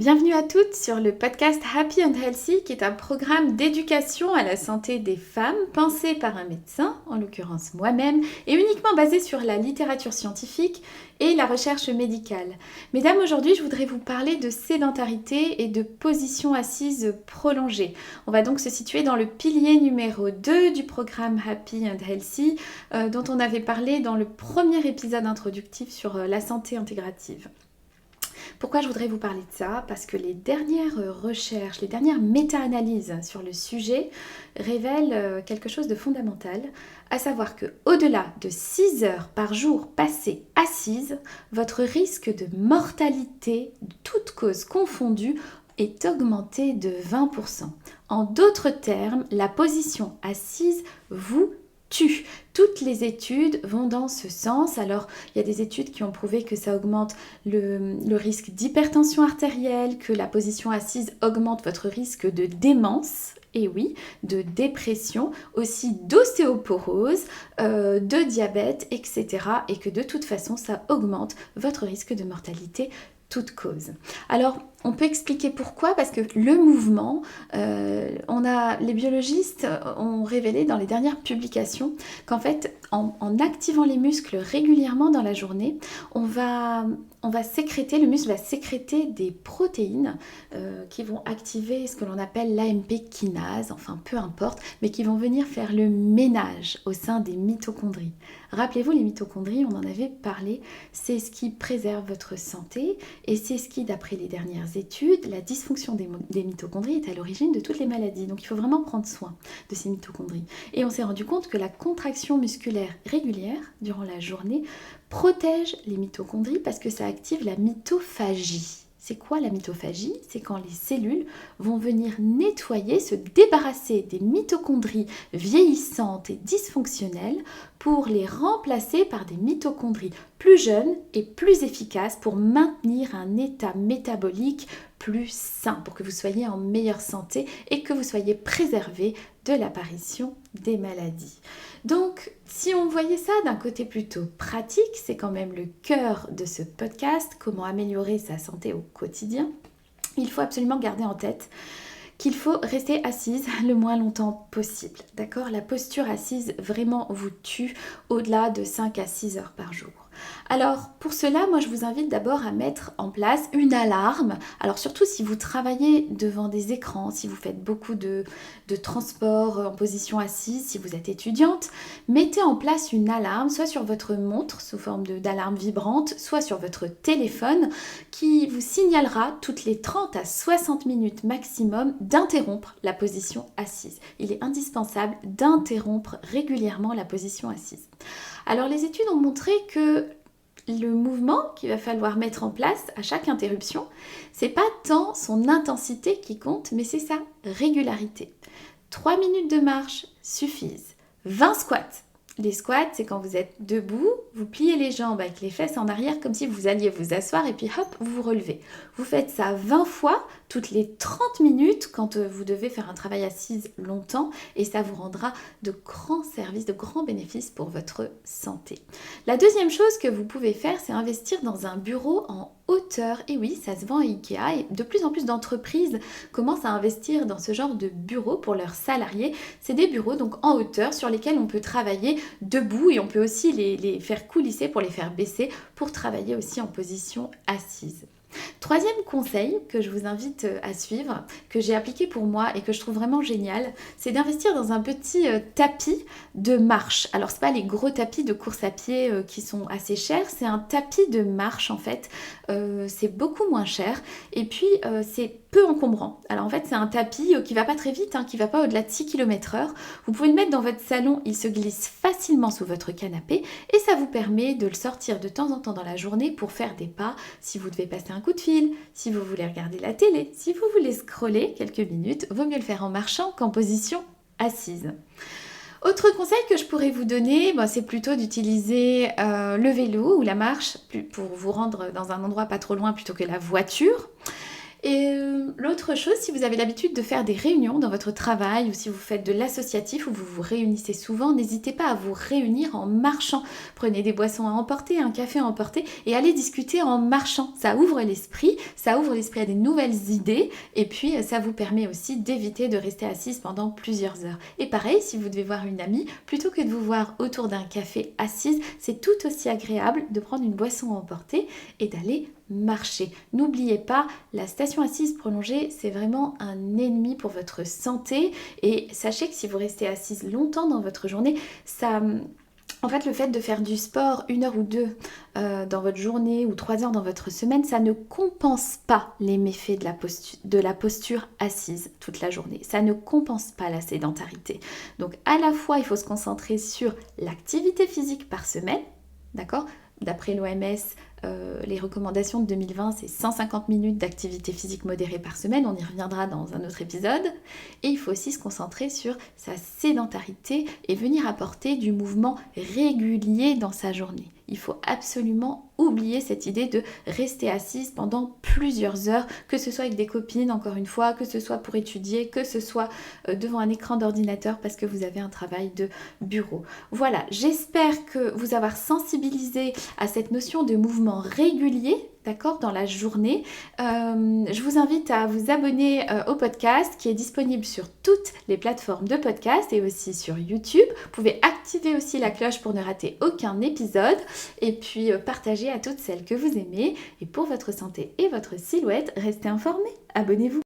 Bienvenue à toutes sur le podcast Happy and Healthy qui est un programme d'éducation à la santé des femmes pensé par un médecin, en l'occurrence moi-même, et uniquement basé sur la littérature scientifique et la recherche médicale. Mesdames, aujourd'hui je voudrais vous parler de sédentarité et de position assise prolongée. On va donc se situer dans le pilier numéro 2 du programme Happy and Healthy dont on avait parlé dans le premier épisode introductif sur la santé intégrative. Pourquoi je voudrais vous parler de ça? Parce que les dernières recherches, les dernières méta-analyses sur le sujet révèlent quelque chose de fondamental, à savoir que au-delà de 6 heures par jour passées assises, votre risque de mortalité, toutes causes confondues, est augmenté de 20%. En d'autres termes, la position assise vous tue. Toutes les études vont dans ce sens. Alors, il y a des études qui ont prouvé que ça augmente le risque d'hypertension artérielle, que la position assise augmente votre risque de démence, et oui, de dépression, aussi d'ostéoporose, de diabète, etc. Et que de toute façon, ça augmente votre risque de mortalité, toute cause. Alors, on peut expliquer pourquoi, parce que le mouvement, les biologistes ont révélé dans les dernières publications qu'en fait, en activant les muscles régulièrement dans la journée, le muscle va sécréter des protéines qui vont activer ce que l'on appelle l'AMP kinase, enfin peu importe, mais qui vont venir faire le ménage au sein des mitochondries. Rappelez-vous, les mitochondries, on en avait parlé, c'est ce qui préserve votre santé et c'est ce qui, d'après les dernières études, la dysfonction des mitochondries est à l'origine de toutes les maladies. Donc il faut vraiment prendre soin de ces mitochondries. Et on s'est rendu compte que la contraction musculaire régulière durant la journée protège les mitochondries parce que ça active la mitophagie. C'est quoi la mitophagie? C'est quand les cellules vont venir nettoyer, se débarrasser des mitochondries vieillissantes et dysfonctionnelles pour les remplacer par des mitochondries plus jeunes et plus efficaces pour maintenir un état métabolique plus sain, pour que vous soyez en meilleure santé et que vous soyez préservé de l'apparition des maladies. Donc, si on voyait ça d'un côté plutôt pratique, c'est quand même le cœur de ce podcast, comment améliorer sa santé au quotidien, il faut absolument garder en tête qu'il faut rester assise le moins longtemps possible. D'accord? La posture assise vraiment vous tue au-delà de 5 à 6 heures par jour. Alors pour cela, moi je vous invite d'abord à mettre en place une alarme. Alors surtout si vous travaillez devant des écrans, si vous faites beaucoup de transport en position assise, si vous êtes étudiante, mettez en place une alarme, soit sur votre montre sous forme d'alarme vibrante, soit sur votre téléphone qui vous signalera toutes les 30 à 60 minutes maximum d'interrompre la position assise. Il est indispensable d'interrompre régulièrement la position assise. Alors les études ont montré que le mouvement qu'il va falloir mettre en place à chaque interruption, c'est pas tant son intensité qui compte, mais c'est sa régularité. 3 minutes de marche suffisent. 20 squats. Les squats, c'est quand vous êtes debout, vous pliez les jambes avec les fesses en arrière comme si vous alliez vous asseoir et puis hop, vous vous relevez. Vous faites ça 20 fois, toutes les 30 minutes quand vous devez faire un travail assise longtemps et ça vous rendra de grands services, de grands bénéfices pour votre santé. La deuxième chose que vous pouvez faire, c'est investir dans un bureau en hauteur. Et oui, ça se vend à Ikea et de plus en plus d'entreprises commencent à investir dans ce genre de bureaux pour leurs salariés. C'est des bureaux donc en hauteur sur lesquels on peut travailler debout et on peut aussi les faire coulisser pour les faire baisser pour travailler aussi en position assise. Troisième conseil que je vous invite à suivre, que j'ai appliqué pour moi et que je trouve vraiment génial, c'est d'investir dans un petit tapis de marche. Alors c'est pas les gros tapis de course à pied qui sont assez chers, c'est un tapis de marche en fait, c'est beaucoup moins cher et puis c'est peu encombrant. Alors en fait c'est un tapis qui va pas très vite, qui va pas au-delà de 6 km/h. Vous pouvez le mettre dans votre salon, il se glisse facilement sous votre canapé et ça vous permet de le sortir de temps en temps dans la journée pour faire des pas si vous devez passer un coup de fil, si vous voulez regarder la télé, si vous voulez scroller quelques minutes, vaut mieux le faire en marchant qu'en position assise. Autre conseil que je pourrais vous donner, c'est plutôt d'utiliser le vélo ou la marche pour vous rendre dans un endroit pas trop loin plutôt que la voiture. Et l'autre chose, si vous avez l'habitude de faire des réunions dans votre travail ou si vous faites de l'associatif ou vous vous réunissez souvent, n'hésitez pas à vous réunir en marchant. Prenez des boissons à emporter, un café à emporter et allez discuter en marchant. Ça ouvre l'esprit à des nouvelles idées et puis ça vous permet aussi d'éviter de rester assise pendant plusieurs heures. Et pareil, si vous devez voir une amie, plutôt que de vous voir autour d'un café assise, c'est tout aussi agréable de prendre une boisson à emporter et d'aller marcher. N'oubliez pas, la station assise prolongée, c'est vraiment un ennemi pour votre santé et sachez que si vous restez assise longtemps dans votre journée, en fait, le fait de faire du sport 1 heure ou 2 dans votre journée ou 3 heures dans votre semaine, ça ne compense pas les méfaits de la posture assise toute la journée. Ça ne compense pas la sédentarité. Donc à la fois, il faut se concentrer sur l'activité physique par semaine, d'accord ? D'après l'OMS, les recommandations de 2020, c'est 150 minutes d'activité physique modérée par semaine. On y reviendra dans un autre épisode. Et il faut aussi se concentrer sur sa sédentarité et venir apporter du mouvement régulier dans sa journée. Il faut absolument oublier cette idée de rester assise pendant plusieurs heures, que ce soit avec des copines, encore une fois, que ce soit pour étudier, que ce soit devant un écran d'ordinateur parce que vous avez un travail de bureau. Voilà, j'espère que vous avoir sensibilisé à cette notion de mouvement régulier, d'accord, dans la journée. Je vous invite à vous abonner au podcast qui est disponible sur toutes les plateformes de podcast et aussi sur YouTube. Vous pouvez activer aussi la cloche pour ne rater aucun épisode et puis partager à toutes celles que vous aimez. Et pour votre santé et votre silhouette, restez informés. Abonnez-vous.